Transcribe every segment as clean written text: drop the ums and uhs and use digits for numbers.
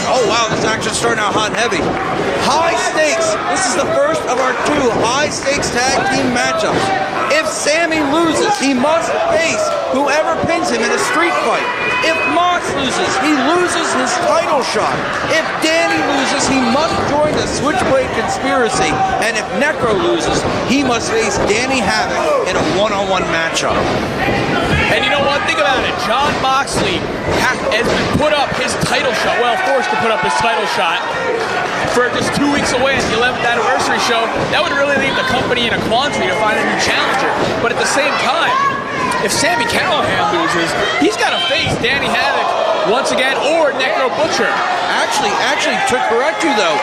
Oh, wow, this action's starting out hot and heavy. High stakes. This is the first of our 2 high-stakes tag team matchups. If Sammy loses, he must face whoever pins him in a street fight. If Mox loses, he loses his title shot. If Danny loses, he must join the Switchblade conspiracy. And if Necro loses, he must face Danny Havoc in a one-on-one matchup. And you know what? Think about it. Jon Moxley has put up his title shot, well, forced to put up his title shot for just 2 weeks away at the 11th anniversary show. That would really leave the company in a quandary to find a new challenger. But at the same time, if Sami Callihan loses, he's got to face Danny Havoc once again or Necro Butcher. Actually, to correct you though,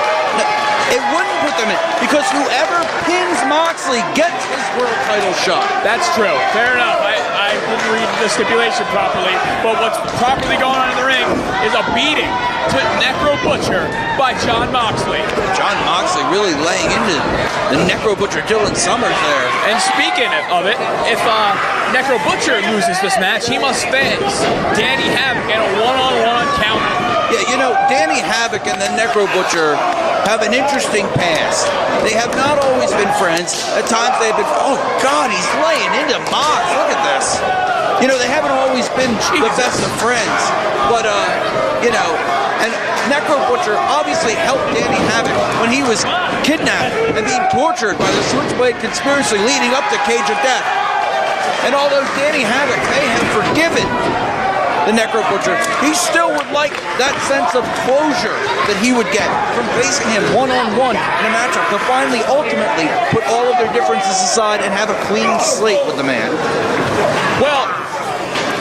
it wouldn't put them in, because whoever pins Moxley gets his world title shot. That's true. Fair enough. I didn't read the stipulation properly, but what's properly going on in the ring is a beating to Necro Butcher by Jon Moxley. Jon Moxley really laying into the Necro Butcher Dylan Summers there. And speaking of it, if Necro Butcher loses this match, he must face Danny Havoc in a one-on-one counter. Yeah, you know, Danny Havoc and the Necro Butcher have an interesting past. They have not always been friends. At times they've been, oh God, he's laying into Mox. Look at this. You know, they haven't always been the best of friends. But, you know, and Necro Butcher obviously helped Danny Havoc when he was kidnapped and being tortured by the Switchblade conspiracy leading up to Cage of Death. And although Danny Havoc may have forgiven the Necro Butcher, he still would like that sense of closure that he would get from facing him one-on-one in a matchup to finally, ultimately, put all of their differences aside and have a clean slate with the man. Well,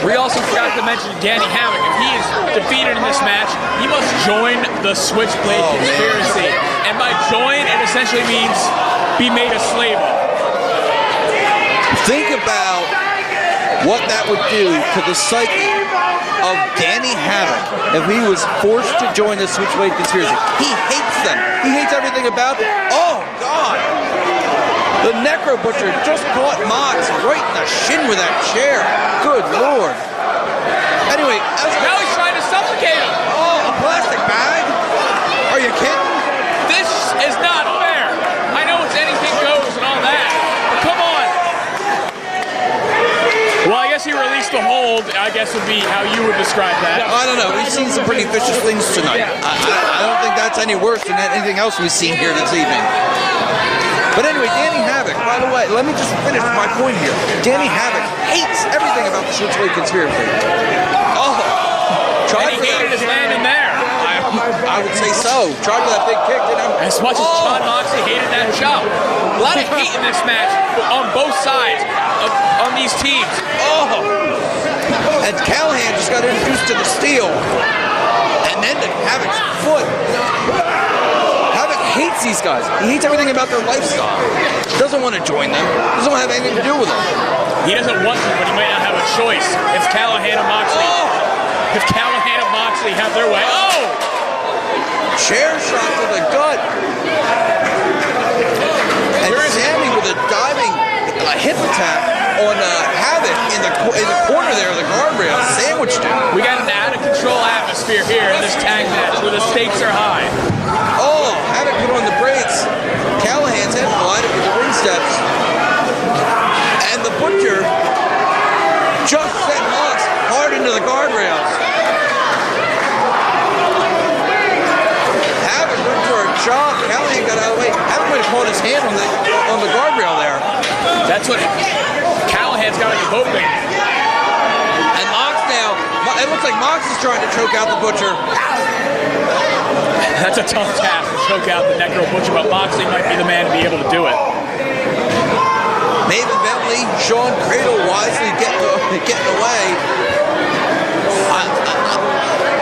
we also forgot to mention Danny Havoc. If he is defeated in this match, he must join the Switchblade conspiracy. And by join, it essentially means be made a slave of. Think about what that would do to the psyche of Danny Havoc if he was forced to join the Switchblade conspiracy. He hates them. He hates everything about them. Oh, God. The Necro Butcher just caught Mox right in the shin with that chair. Good Lord. Anyway, now he's trying to suffocate him. Oh, a plastic bag? Are you kidding? This is not fair. I know it's anything goes and all that, but come on. Well, I guess he released the hold, I guess would be how you would describe that. I don't know. We've seen some pretty vicious things tonight. I don't think that's any worse than anything else we've seen here this evening. But anyway, Danny Havoc, by the way, let me just finish my point here. Danny Havoc hates everything about the Switchblade conspiracy. Oh, and he hated his landing there. I would say so. Tried for that big kick, didn't he? As much as Jon Moxley hated that chop. A lot of hate in this match on both sides on these teams. Oh! And Callihan just got introduced to the steel. And then to Havoc's foot. Havoc hates these guys. He hates everything about their lifestyle. Doesn't want to join them. Doesn't want to have anything to do with them. He doesn't want to, but he might not have a choice. If Callihan and Moxley, if Callihan and Moxley have their way. Oh! Chair shot to the gut. And Sammy with a diving hip attack on Havoc in the corner there of the guardrail, sandwiched him. We got an out-of-control atmosphere here in this tag match where the stakes are high. Oh, Havoc put on the brakes. Callahan's head collided with the ring steps. And the Butcher just sent Mox hard into the guardrails. Havoc went for a chop. Callihan got out of the way. Havoc might have caught his hand on the guardrail there. That's what Callahan's got to be hoping. And Mox now, it looks like Mox is trying to choke out the Butcher. That's a tough task to choke out the Necro Butcher, but Moxley might be the man to be able to do it. Maven Bentley, Sean Cradle wisely getting away.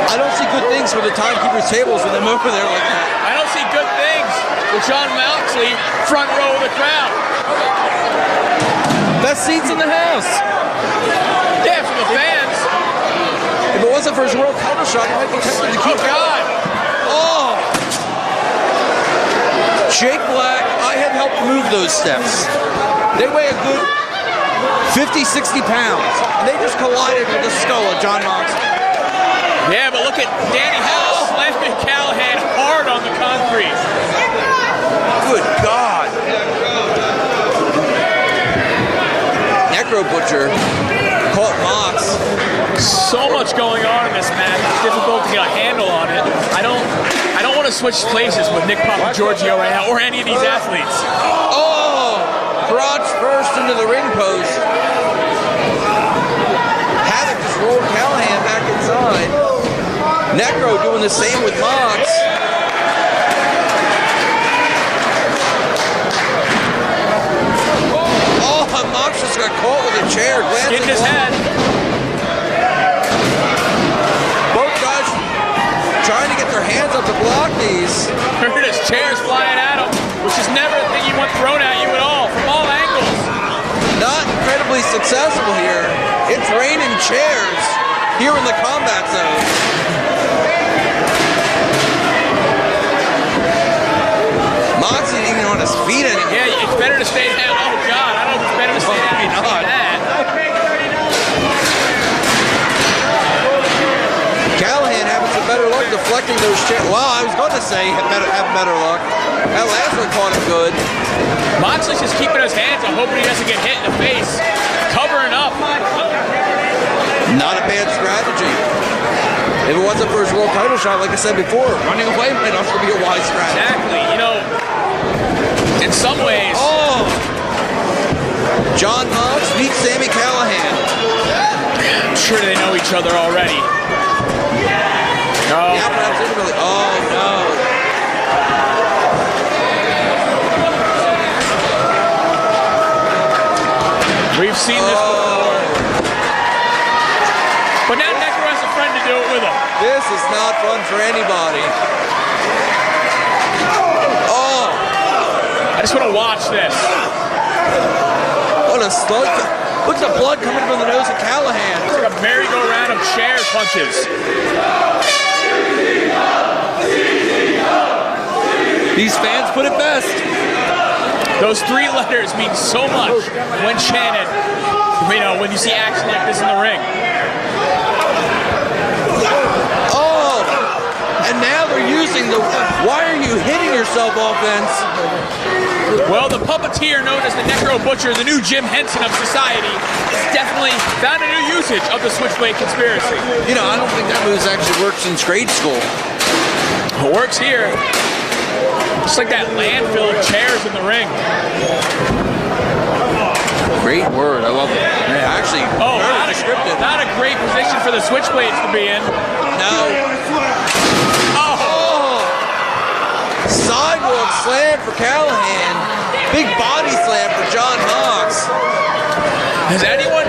I don't see good things for the timekeeper's tables with them over there like that. I don't see good things with Jon Moxley front row of the crowd. Best seats in the house. Yeah, for the fans. If it wasn't for his world title shot, he might be tempted to keep God. Oh! Jake Black, I had helped move those steps. They weigh a good 50, 60 pounds. And they just collided with the skull of Jon Moxley. Yeah, but look at Danny Havoc slamming Callahan hard on the concrete. Good God. Necro Butcher caught Mox. So much going on in this match. It's difficult to get a handle on it. I don't want to switch places with Nick Papa Giorgio right now or any of these athletes. Oh! Crotch first into the ring post. Havoc just rolled Callahan back inside. Necro doing the same with Mox. Oh, Mox just got caught with a chair. Skinned his head. Both guys trying to get their hands up to block these. Heard his chairs flying at him, which is never a thing you want thrown at you at all, from all angles. Not incredibly successful here. It's raining chairs here in the combat zone. Mox isn't even on his feet anymore. Yeah, it's better to stay down. Oh, God, I don't know if it's better to stay down than that. Callahan having some better luck deflecting those chairs. Well, I was going to say have better luck. That last one caught him good. Moxley's just keeping his hands up, hoping he doesn't get hit in the face. Covering up. Not a bad strategy. If it wasn't for his world title shot, like I said before, running away might also be a wise strategy. Exactly. You know, in some ways. Oh! John Mox meets Sami Callahan. I'm sure they know each other already. No. Yeah, perhaps intimately. Oh, no. We've seen this before. But now Necro has a friend to do it with him. This is not fun for anybody. Oh! I just want to watch this. What a slug. Look at the blood coming from the nose of Callahan. It's like a merry-go-round of chair punches. These fans put it best. Those three letters mean so much when chanted, you know, when you see action like this in the ring. Oh! And now they're using the "why are you hitting yourself" offense. Well, the puppeteer known as the Necro Butcher, the new Jim Henson of society, has definitely found a new usage of the Switchblade conspiracy. You know, I don't think that move's actually worked since grade school. It works here. Just like that landfill of chairs in the ring. Great word. I love it. Yeah, actually, very descriptive. Not a great position for the Switchblades to be in. No. Oh! Sidewalk slam for Callahan. Big body slam for John Mox. Does anyone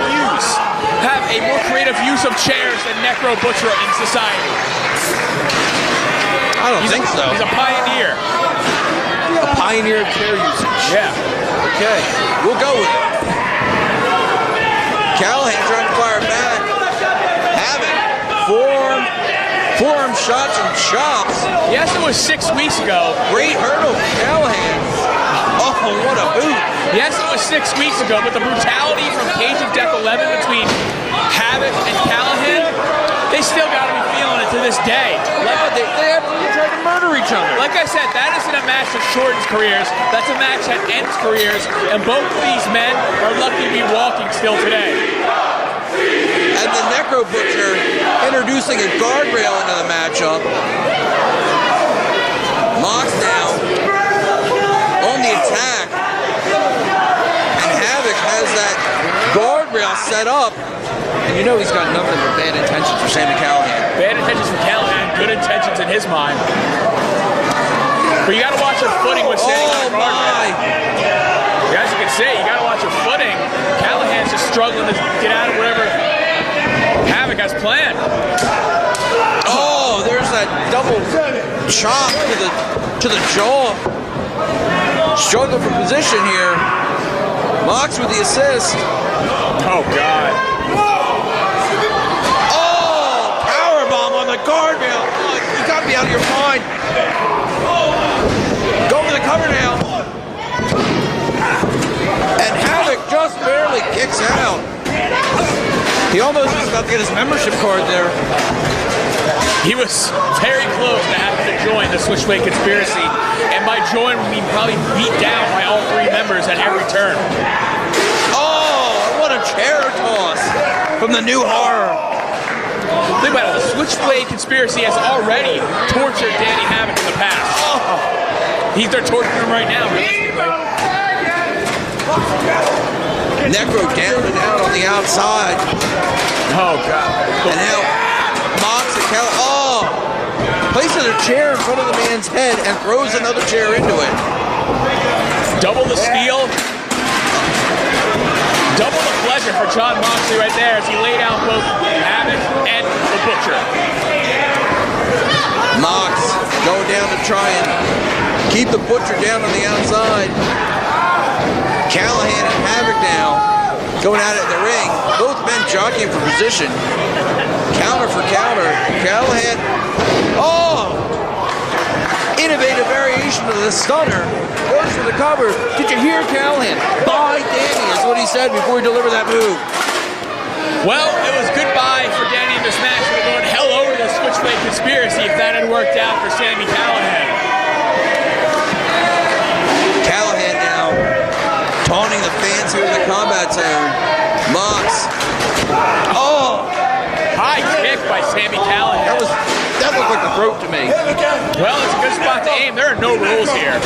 have a more creative use of chairs than Necro Butcher in society? I don't think so. He's a pioneer. A pioneer of chair usage. Yeah. Okay, we'll go with it. Callahan trying to fire back. Havoc. Forearm shots and chops. Yes, it was 6 weeks ago. Great hurdle for Callahan. Oh, what a boot. Yes, it was 6 weeks ago, but the brutality from Cage of Death 11 between Havoc and Callahan, they still got to be feeling it to this day. They absolutely tried to murder each other. Like I said, that isn't a match that shortens careers. That's a match that ends careers, and both of these men are lucky to be walking still today. And the Necro Butcher introducing a guardrail into the matchup. Mox now on the attack. And Havoc has that guardrail set up. And you know he's got nothing but bad intentions for Sami Callahan. Bad intentions for Callahan, good intentions in his mind. But you got to watch your footing with Sami. Oh my! As you can see, you got to watch your footing. Callahan's just struggling to get out of whatever Havoc has planned. Oh, there's that double chop to the jaw. Struggle for position here. Mox with the assist. Oh God. Oh, powerbomb on the guardrail. Oh, you got to be out of your mind. Go for the cover now. And Havoc just barely kicks out. He almost is about to get his membership card there. He was very close to having to join the Switchblade conspiracy, and by join we mean probably beat down by all 3 members at every turn. Oh, what a chair toss from the new horror. Think about it, the Switchblade conspiracy has already tortured Danny Havoc in the past. Oh. They're torturing him right now, realistically. Necro down and out on the outside. Oh, God. And now Mox and places a chair in front of the man's head and throws another chair into it. Double the steal. Double the pleasure for Jon Moxley right there as he laid out both Havoc and the Butcher. Mox going down to try and keep the Butcher down on the outside. Callahan and Havoc now going at it in the ring. Both men jockeying for position. Counter for counter. Callahan. Oh! Innovative variation of the stunner. Goes for the cover. Did you hear Callahan? Bye, Danny, is what he said before he delivered that move. Well, it was goodbye for Danny in this match. We're going hello to the Switchblade conspiracy if that had worked out for Sami Callahan. Callahan now taunting the fans here in the combat zone. Mox. Oh! High kick by Sami Callahan. That looked like a throat to me. Well, it's a good spot to aim. There are no rules here.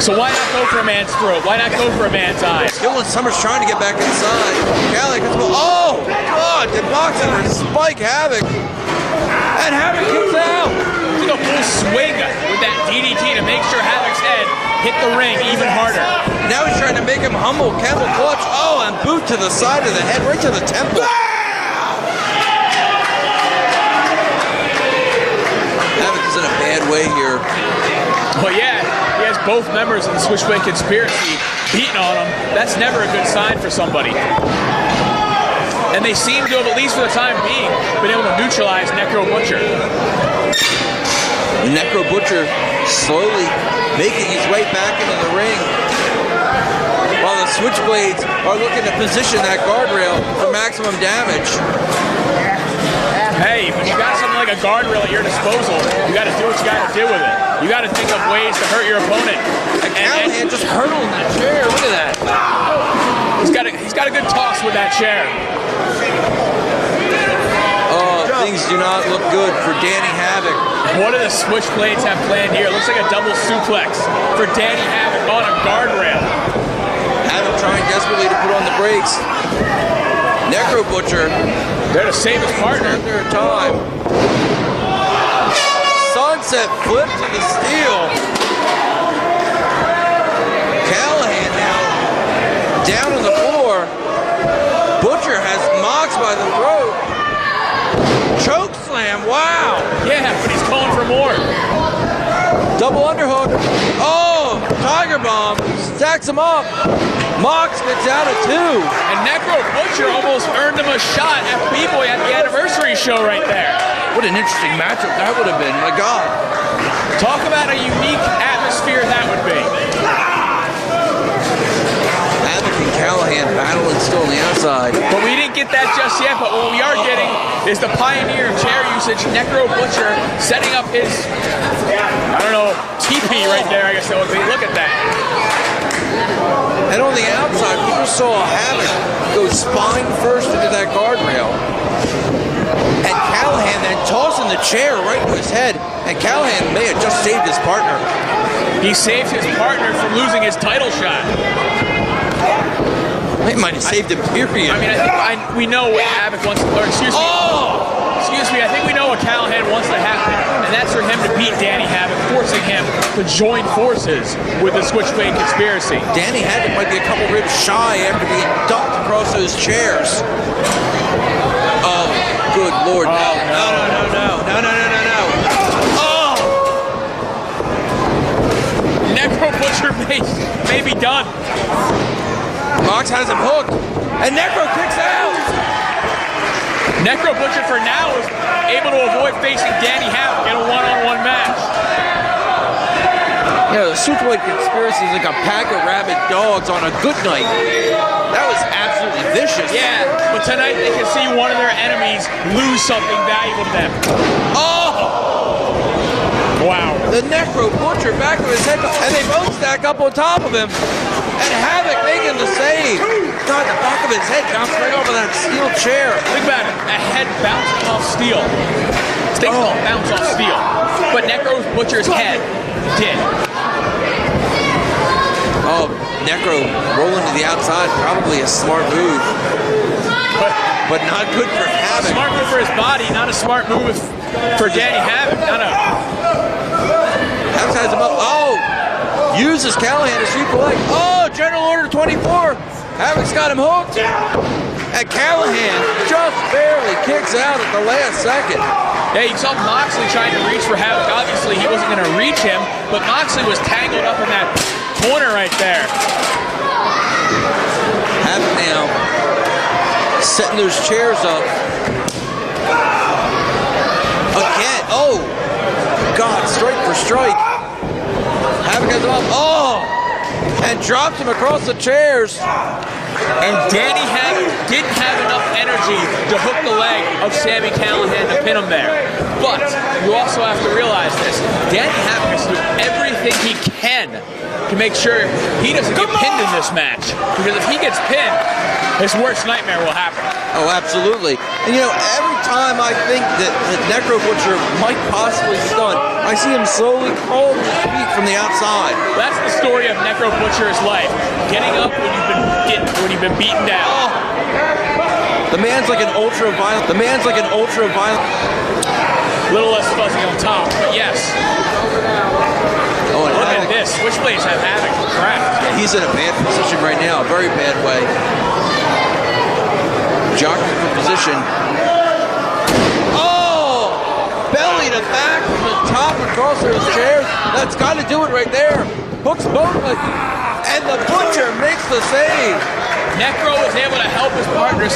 So why not go for a man's throat? Why not go for a man's eye? Still when Summers trying to get back inside. Callahan gets oh! God, did Mox ever spike Havoc? And Havoc kicks out. Took a full swing with that DDT to make sure Havoc's head hit the ring even harder. Now he's trying to make him humble. Camel clutch. Oh, and boot to the side of the head, right to the temple. Havoc's in a bad way here. Well, yeah, he has both members of the Switchblade conspiracy beating on him. That's never a good sign for somebody. And they seem to have, at least for the time being, been able to neutralize Necro Butcher. Necro Butcher slowly making his way back into the ring, while the Switchblades are looking to position that guardrail for maximum damage. Hey, when you got something like a guardrail at your disposal, you got to do what you got to do with it. You got to think of ways to hurt your opponent. And Callahan just hurdled in the chair. Look at that. He's got a good toss with that chair. Oh, things do not look good for Danny Havoc. What do the Switchblades have planned here? Looks like a double suplex for Danny Havoc on a guardrail. Havoc trying desperately to put on the brakes. Necro Butcher there to save his partner. Their time. Sunset flip to the steel. Callahan now down on the floor. Butcher has Mox by the throat. Choke slam, wow. Yeah, but he's calling for more. Double underhook. Oh, Tiger Bomb. Stacks him up. Mox gets out at 2. And Necro Butcher almost earned him a shot at B-Boy at the anniversary show right there. What an interesting matchup that would have been. My God. Talk about a unique atmosphere that would be. Havoc and Callahan battling still on the outside. But we didn't get that just yet, but what we are getting is the pioneer of chair usage, Necro Butcher, setting up his, I don't know, teepee right there, I guess that would be. Look at that. And on the outside, we just saw Havoc go spine first into that guardrail. And Callahan then tossing the chair right to his head. And Callahan may have just saved his partner. He saved his partner from losing his title shot. He might have saved him, period. I mean, I think we know what Havoc wants to, or excuse me. Oh! Excuse me, I think we know what Callahan wants to happen, and that's for him to beat Danny Havoc, forcing him to join forces with the Switchblade conspiracy. Danny Havoc might be a couple ribs shy after being dumped across those chairs. Oh, good Lord. No. Oh! Necro Butcher may be done. Mox has him hooked, and Necro kicks out. Necro Butcher for now is able to avoid facing Danny Havoc in a one-on-one match. Yeah, the Switchblade conspiracy is like a pack of rabid dogs on a good night. That was absolutely vicious. Yeah, but tonight they can see one of their enemies lose something valuable to them. Oh! Wow. The Necro Butcher back of his head, and they both stack up on top of him. And Havoc making the save. God, the back of his head bounced right over that steel chair. Think about it. A head bouncing off steel. Things don't bounce off steel. But Necro Butcher's head did. Oh, Necro rolling to the outside, probably a smart move. But not good for Havoc. Smart move for his body, not a smart move for Danny Havoc. Havoc has him up. Oh! Uses Callahan to sweep the leg. Oh, General Order 24. Havoc's got him hooked. And Callahan just barely kicks out at the last second. Yeah, you saw Moxley trying to reach for Havoc. Obviously, he wasn't going to reach him, but Moxley was tangled up in that corner right there. Havoc now setting those chairs up. Again. Oh, God, strike for strike. Havoc has him up. Oh! And drops him across the chairs. And Danny Havoc didn't have enough energy to hook the leg of Sami Callihan to pin him there. But you also have to realize this. Danny Havoc has to do everything he can to make sure he doesn't get pinned in this match. Because if he gets pinned, his worst nightmare will happen. Oh, absolutely. And you know, every time I think that Necro Butcher might possibly stun, I see him slowly crawl to his feet from the outside. That's the story of Necro Butcher's life. Getting up when you've been beaten down. Oh. The man's like an ultra-violent. Little less fuzzy on top, but yes. Oh, and look at this. Switchblades have Havoc trapped. Yeah, he's in a bad position right now, a very bad way. Jockey for position. Oh! Belly to back from the top across those chairs. That's got to do it right there. Hooks both legs. And the Butcher makes the save. Necro was able to help his partner,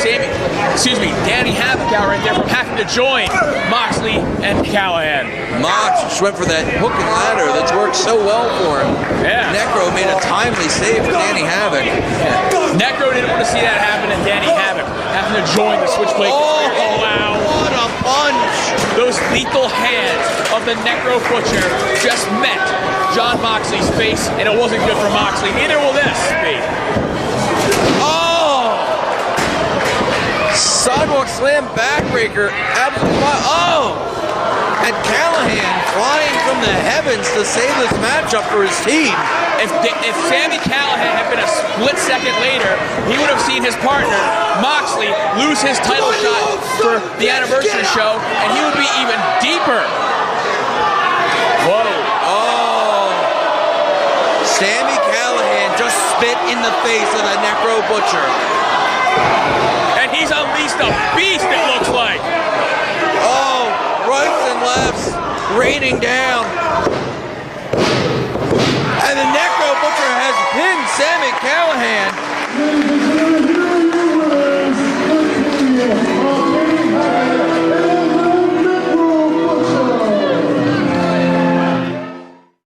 Danny Havoc out right there from having to join Moxley and Callahan. Mox just went for that hook and ladder that's worked so well for him. Yeah. Necro made a timely save for Danny Havoc. Yeah. Necro didn't want to see that happen to Danny Havoc, having to join the Switchblade. Oh, wow. What a punch. Those lethal hands of the Necro Butcher just met Jon Moxley's face, and it wasn't good for Moxley. Neither will this be. Oh! Sidewalk slam backbreaker. Absolutely. Oh! And Callahan flying from the heavens to save this matchup for his team. If Sami Callihan had been a split second later, he would have seen his partner, Moxley, lose his title shot for the anniversary show, and he would be even deeper. Whoa. Oh! Sami Callihan just spit in the face of the Necro Butcher. And he's unleashed a beast, it looks like. Oh, rights and lefts raining down. And the Necro Butcher has pinned Sami Callihan.